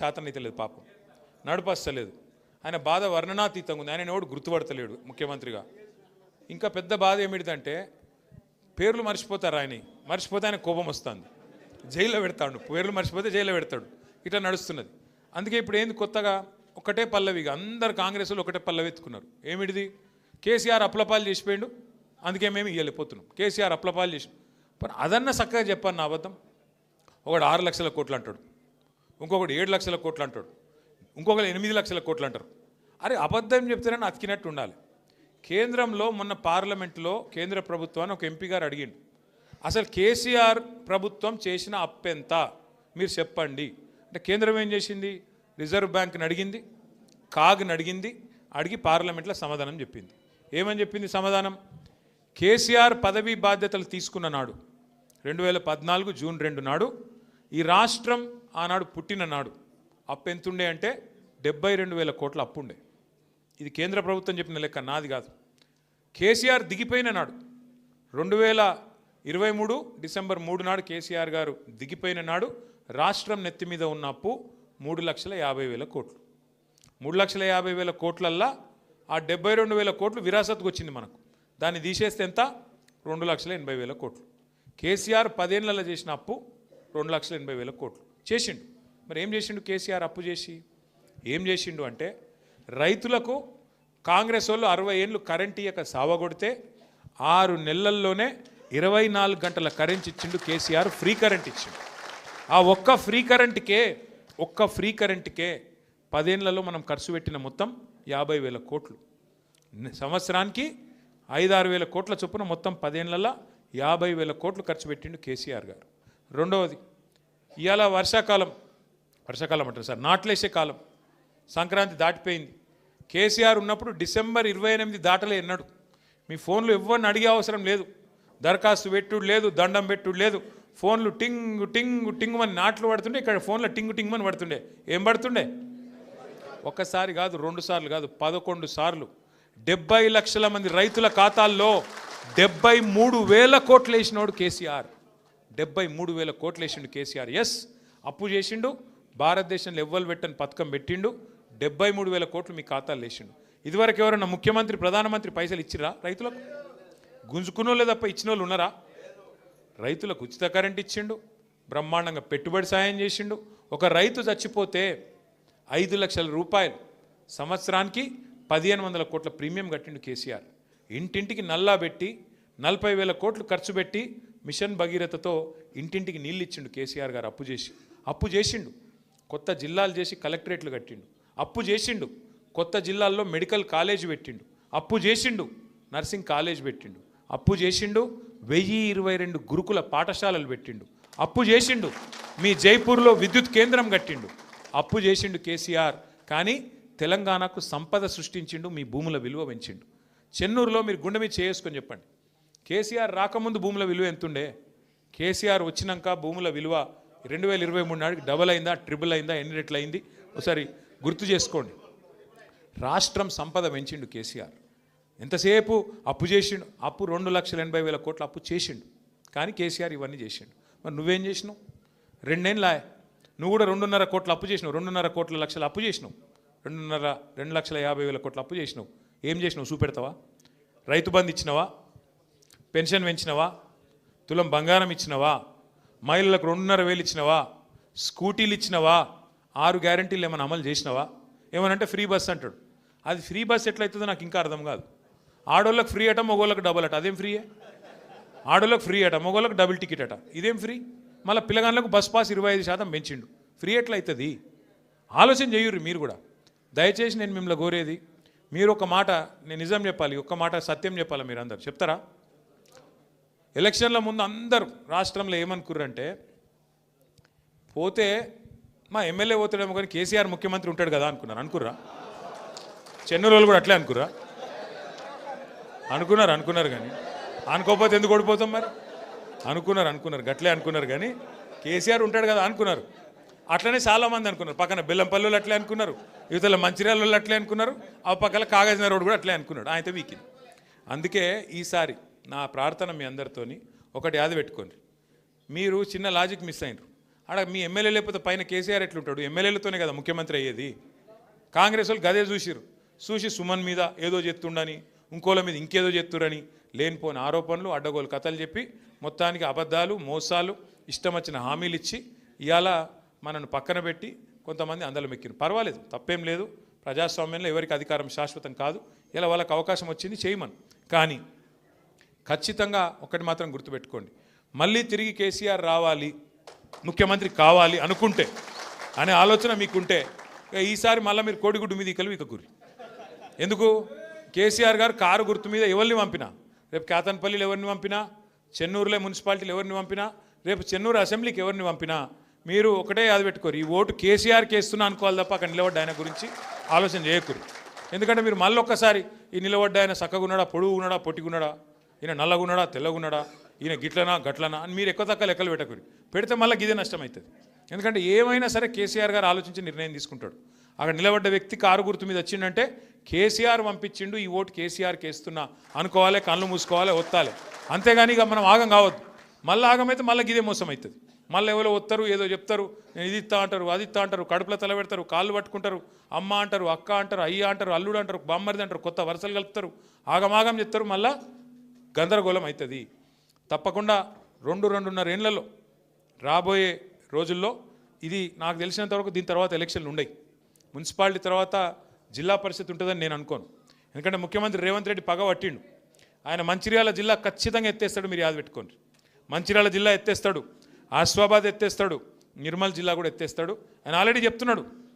చేతనైతే లేదు పాపం, నడుపస్తలేదు. ఆయన బాధ వర్ణనాతీతంగా ఉంది. ఆయన ఎవడు గుర్తుపడతలేడు ముఖ్యమంత్రిగా. ఇంకా పెద్ద బాధ ఏమిటిదంటే పేర్లు మర్చిపోతారు. ఆయన మర్చిపోతే ఆయన కోపం వస్తుంది, జైల్లో పెడతాడు. పేర్లు మర్చిపోతే జైల్లో పెడతాడు. ఇట్లా నడుస్తున్నది. అందుకే ఇప్పుడు ఏంది కొత్తగా ఒకటే పల్లవిగా అందరు కాంగ్రెస్లో ఒకటే పల్లవి ఎత్తుకున్నారు. ఏమిటిది? కేసీఆర్ అప్లపాలు చేసిపోయిండు, అందుకే మేము ఇవ్వలేకపోతున్నాం. కేసీఆర్ అప్లపాలు చేసి మరి అదన్నా చక్కగా చెప్పాను. నా అబద్ధం. ఒకడు 6 లక్షల కోట్లు అంటాడు, ఇంకొకటి 7 లక్షల కోట్లు అంటాడు, ఇంకొకరు 8 లక్షల కోట్లు అంటారు. అరే అబద్ధం చెప్తారని అతికినట్టు ఉండాలి. కేంద్రంలో మొన్న పార్లమెంట్లో కేంద్ర ప్రభుత్వాన్ని ఒక ఎంపీ గారు అడిగిండు, అసలు కేసీఆర్ ప్రభుత్వం చేసిన అప్పెంత మీరు చెప్పండి అంటే కేంద్రం ఏం చేసింది? రిజర్వ్ బ్యాంక్ని అడిగింది, కాగ్ని అడిగింది, అడిగి పార్లమెంట్లో సమాధానం చెప్పింది. ఏమని చెప్పింది సమాధానం? కేసీఆర్ పదవీ బాధ్యతలు తీసుకున్న నాడు 2014 జూన్ 2 నాడు ఈ రాష్ట్రం ఆనాడు పుట్టిన నాడు అప్పు ఎంతుండే అంటే 72,000 కోట్ల అప్పు ఉండే. ఇది కేంద్ర ప్రభుత్వం చెప్పిన లెక్క, నాది కాదు. కేసీఆర్ దిగిపోయిన నాడు 2023 డిసెంబర్ 3 నాడు కేసీఆర్ గారు దిగిపోయిన నాడు రాష్ట్రం నెత్తి మీద ఉన్న అప్పు 3,50,000 కోట్లు. 3,50,000 కోట్లల్లా ఆ 72,000 కోట్లు విరాసత్కు వచ్చింది మనకు. దాన్ని తీసేస్తే ఎంత? 2,80,000 కోట్లు. కేసీఆర్ 10 ఏళ్లలో చేసిన అప్పు 2,80,000 కోట్లు చేసిండు. మరి ఏం చేసిండు కేసీఆర్ అప్పు చేసి? ఏం చేసిండు అంటే రైతులకు కాంగ్రెస్ వాళ్ళు 60 ఏళ్ళు కరెంట్ ఇయ్యక సావగొడితే 6 నెలల్లోనే 24 గంటల కరెంట్ ఇచ్చిండు కేసీఆర్. ఫ్రీ కరెంట్ ఇచ్చిండు. ఆ ఒక్క ఫ్రీ కరెంట్కే 10 ఏళ్లలో మనం ఖర్చు పెట్టిన మొత్తం 50,000 కోట్లు. సంవత్సరానికి 5-6 వేల కోట్ల చొప్పున మొత్తం 10 ఏళ్లలో 50,000 కోట్లు ఖర్చు పెట్టిండు కేసీఆర్ గారు. రెండవది, ఇవాళ వర్షాకాలం అంటారు సార్, నాట్లేసే కాలం, సంక్రాంతి దాటిపోయింది. కేసీఆర్ ఉన్నప్పుడు డిసెంబర్ 28 దాటలే ఎన్నాడు. మీ ఫోన్లు ఎవరిని అడిగే అవసరం లేదు, దరఖాస్తు పెట్టుడు లేదు, దండం పెట్టుడు లేదు. ఫోన్లు టింగ్ టింగ్ టింగ్ అని నాట్లు పడుతుండే, ఇక్కడ ఫోన్లో టింగ్ టింగ్ అని పడుతుండే. ఏం పడుతుండే? ఒక్కసారి కాదు, 2 సార్లు కాదు, 11 సార్లు 70 లక్షల మంది రైతుల ఖాతాల్లో 73,000 కోట్లు వేసినోడు కేసీఆర్. 73,000 కోట్లు వేసిండు కేసీఆర్. ఎస్, అప్పు చేసిండు. భారతదేశంలో ఎవ్వరు పెట్టని పథకం పెట్టిండు. 73,000 కోట్లు మీ ఖాతాలు వేసిండు. ఇదివరకు ఎవరన్నా ముఖ్యమంత్రి ప్రధానమంత్రి పైసలు ఇచ్చిరా రైతులకు? గుంజుకున్నోళ్ళే తప్ప ఇచ్చిన వాళ్ళు ఉన్నారా? రైతులకు ఉచిత కరెంట్ ఇచ్చిండు, బ్రహ్మాండంగా పెట్టుబడి సాయం చేసిండు. ఒక రైతు చచ్చిపోతే 5 లక్షల రూపాయలు సంవత్సరానికి 1,500 కోట్ల ప్రీమియం కట్టిండు కేసీఆర్. ఇంటింటికి నల్లా పెట్టి 40,000 కోట్లు ఖర్చు పెట్టి మిషన్ భగీరథతో ఇంటింటికి నీళ్ళు ఇచ్చిండు కేసీఆర్ గారు. అప్పు చేసిండు. కొత్త జిల్లాలు చేసి కలెక్టరేట్లు కట్టిండు. అప్పు చేసిండు. కొత్త జిల్లాల్లో మెడికల్ కాలేజ్ పెట్టిండు. అప్పు చేసిండు. నర్సింగ్ కాలేజ్ పెట్టిండు. అప్పు చేసిండు. 1022 గురుకుల పాఠశాలలు పెట్టిండు. అప్పు చేసిండు. మీ జైపూర్లో విద్యుత్ కేంద్రం కట్టిండు. అప్పు చేసిండు కేసీఆర్. కానీ తెలంగాణకు సంపద సృష్టించిండు, మీ భూముల విలువ పెంచిండు. చెన్నూరులో మీరు గుండె మీద చేసుకొని చెప్పండి, కేసీఆర్ రాకముందు భూముల విలువ ఎంతుండే? కేసీఆర్ వచ్చినాక భూముల విలువ 2023 నాటికి డబల్ అయిందా, ట్రిపుల్ అయిందా, ఎన్ని రెట్లు అయింది? ఒకసారి గుర్తు చేసుకోండి. రాష్ట్రం సంపద పెంచిండు కేసీఆర్. ఎంతసేపు అప్పు చేసిండు. అప్పు 2,80,000 కోట్ల అప్పు చేసిండు. కానీ కేసీఆర్ ఇవన్నీ చేసిండు. మరి నువ్వేం చేసినావు? 2 ఏళ్ళ నువ్వు కూడా 2.5 కోట్ల అప్పు చేసినావు. 2.5 కోట్ల లక్షల అప్పు చేసినావు. 2,50,000 కోట్ల అప్పు చేసినావు. ఏం చేసినావు చూపెడతావా? రైతు బంధు ఇచ్చినవా? పెన్షన్ పెంచినవా? తులం బంగారం ఇచ్చినవా? మహిళలకు 2,500 ఇచ్చినవా? స్కూటీలు ఇచ్చినవా? 6 గ్యారంటీలు ఏమైనా అమలు చేసినవా? ఏమనంటే ఫ్రీ బస్ అంటాడు. అది ఫ్రీ బస్ ఎట్లయితుందో నాకు ఇంకా అర్థం కాదు. ఆడోళ్ళకి ఫ్రీ అట, మగోళ్ళకి డబుల్ అట. అదేం ఫ్రీయే? ఆడోళ్ళకి ఫ్రీ అట, మగోళ్ళకి డబుల్ టికెట్ అట. ఇదేం ఫ్రీ? మళ్ళీ పిల్లగాళ్ళకు బస్ పాస్ 25% పెంచిండు. ఫ్రీ ఎట్లయితుంది? ఆలోచన చేయుర్రి మీరు కూడా. దయచేసి నేను మిమ్మల్ని కోరేది, మీరు ఒక మాట, నేను నిజం చెప్పాలి, ఒక్క మాట సత్యం చెప్పాలి. మీరు అందరు చెప్తారా? ఎలక్షన్ల ముందు అందరూ రాష్ట్రంలో ఏమనుకుర్రంటే, పోతే మా ఎమ్మెల్యే పోతాడేమో కానీ కేసీఆర్ ముఖ్యమంత్రి ఉంటాడు కదా అనుకుర్రా? చెన్నూరు వాళ్ళు కూడా అట్లే అనుకున్నారు కానీ అనుకోకపోతే ఎందుకు ఓడిపోతాం మరి? అనుకున్నారు గట్లే అనుకున్నారు కానీ కేసీఆర్ ఉంటాడు కదా అనుకున్నారు. అట్లనే చాలామంది అనుకున్నారు. పక్కన బెల్లంపల్లి అట్లే అనుకున్నారు, యువతల మంచిర్యాల వాళ్ళు అట్లే అనుకున్నారు, ఆ పక్కన కాగజ్నగర్ రోడ్ కూడా అట్లే అనుకున్నాడు. ఆయన వీకింది. అందుకే ఈసారి నా ప్రార్థన మీ అందరితోని ఒకటి యాద పెట్టుకోండి. మీరు చిన్న లాజిక్ మిస్ అయినరు. ఆడ మీ ఎమ్మెల్యే లేకపోతే పైన కేసీఆర్ ఎట్లుంటాడు? ఎమ్మెల్యేలతోనే కదా ముఖ్యమంత్రి అయ్యేది. కాంగ్రెస్ వాళ్ళు గదే చూసి సుమన్ మీద ఏదో చెప్తుండని, ఇంకోళ్ళ మీద ఇంకేదో చెప్తురని లేనిపోని ఆరోపణలు, అడ్డగోలు కథలు చెప్పి మొత్తానికి అబద్ధాలు, మోసాలు, ఇష్టం వచ్చిన హామీలు ఇచ్చి ఇవాళ మనను పక్కన పెట్టి కొంతమంది అందలం ఎక్కిరు. పర్వాలేదు, తప్పేం లేదు. ప్రజాస్వామ్యంలో ఎవరికి అధికారం శాశ్వతం కాదు. ఇలా వాళ్ళకి అవకాశం వచ్చింది, చేయమని. కానీ ఖచ్చితంగా ఒకటి మాత్రం గుర్తుపెట్టుకోండి, మళ్ళీ తిరిగి కేసీఆర్ రావాలి, ముఖ్యమంత్రి కావాలి అనుకుంటే అనే ఆలోచన మీకుంటే ఈసారి మళ్ళీ మీరు కోడిగుడ్డు మీద కలివి ఇకకూరి. ఎందుకు? కేసీఆర్ గారు కారు గుర్తు మీద ఎవరిని పంపినా, రేపు కేతన్పల్లిలో ఎవరిని పంపినా, చెన్నూరులో మున్సిపాలిటీలో ఎవరిని పంపినా, రేపు చెన్నూరు అసెంబ్లీకి ఎవరిని పంపినా మీరు ఒకటే అది పెట్టుకోరు, ఈ ఓటు కేసీఆర్కి వేస్తున్నా అనుకోవాలి తప్ప అక్కడ నిలబడ్డ ఆయన గురించి ఆలోచన చేయకూరు. ఎందుకంటే మీరు మళ్ళీ ఒక్కసారి ఈ నిలబడ్డ ఆయన చక్కగున్నాడా, పొడుగున్నాడా, పొట్టిగున్నాడా, ఈయన నల్లగున్నాడా, తెల్లగున్నాడా, ఈయన గిట్లనా గట్లనా అని మీరు ఎక్కువ తక్కువ లెక్కలు పెట్టకూరి. పెడితే మళ్ళీ గిదే నష్టం అవుతుంది. ఎందుకంటే ఏమైనా సరే కేసీఆర్ గారు ఆలోచించి నిర్ణయం తీసుకుంటాడు. అక్కడ నిలబడ్డ వ్యక్తి కారు గుర్తు మీద వచ్చిండంటే కేసీఆర్ పంపించిండు, ఈ ఓటు కేసీఆర్కి వేస్తున్నా అనుకోవాలి, కళ్ళు మూసుకోవాలి, ఒత్తాలి. అంతేగాని ఇక మనం ఆగం కావద్దు. మళ్ళీ ఆగమైతే మళ్ళీ గిదే మోసం అవుతుంది. మళ్ళీ ఎవరో వస్తారు, ఏదో చెప్తారు, నేను ఇది ఇస్తా అంటారు, అది ఇస్తా అంటారు, కడుపులో తల పెడతారు, కాళ్ళు పట్టుకుంటారు, అమ్మ అంటారు, అక్క అంటారు, అయ్య అంటారు, అల్లుడు అంటారు, బామ్మరిది అంటారు, కొత్త వరుసలు కలుపుతారు, ఆగమాగం చెప్తారు, మళ్ళా గందరగోళం అవుతుంది. తప్పకుండా 2-2.5 ఏళ్లలో రాబోయే రోజుల్లో ఇది నాకు తెలిసినంత వరకు దీని తర్వాత ఎలక్షన్లు ఉండయి. మున్సిపాలిటీ తర్వాత జిల్లా పరిషత్ ఉంటుందని నేను అనుకోను. ఎందుకంటే ముఖ్యమంత్రి రేవంత్ రెడ్డి పగ పట్టిండు. ఆయన మంచిర్యాల జిల్లా ఖచ్చితంగా ఎత్తేస్తాడు, మీరు యాద పెట్టుకోండి. మంచిర్యాల జిల్లా ఎత్తేస్తాడు, ఆసిఫాబాద్ ఎత్తేస్తాడు, నిర్మల్ జిల్లా కూడా ఎత్తేస్తాడు. ఆయన ఆల్రెడీ చెప్తున్నాడు,